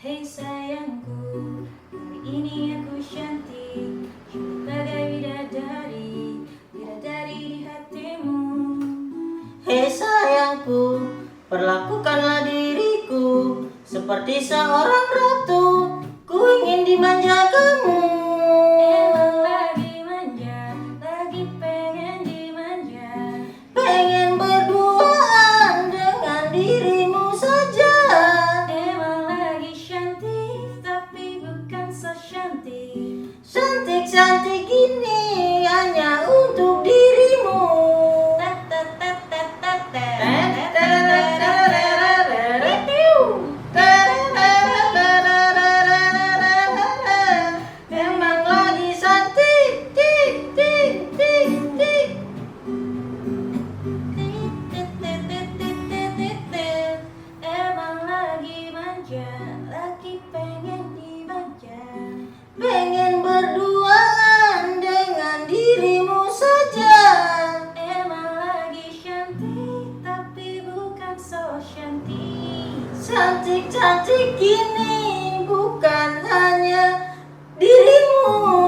Hei sayangku, kali ini aku cantik, cantik bagai bidadari, bidadari di hatimu. Hei sayangku, perlakukanlah diriku seperti seorang ratu. Ku ingin dimanja kamu. Emang lagi manja, lagi pengen dimanja. Pengen berduaan dengan dirimu saja. Emang lagi cantik, tapi bukan so cantik. Cantik-cantik ini hanya untuk dirimu. Memang lagi cantik, tik tik tik tik. Emang lagi manja, lagi pengen dimanja. Pengen berduaan dengan dirimu saja. Emang lagi cantik, tapi bukan so cantik. Cantik-cantik ini bukan hanya dirimu.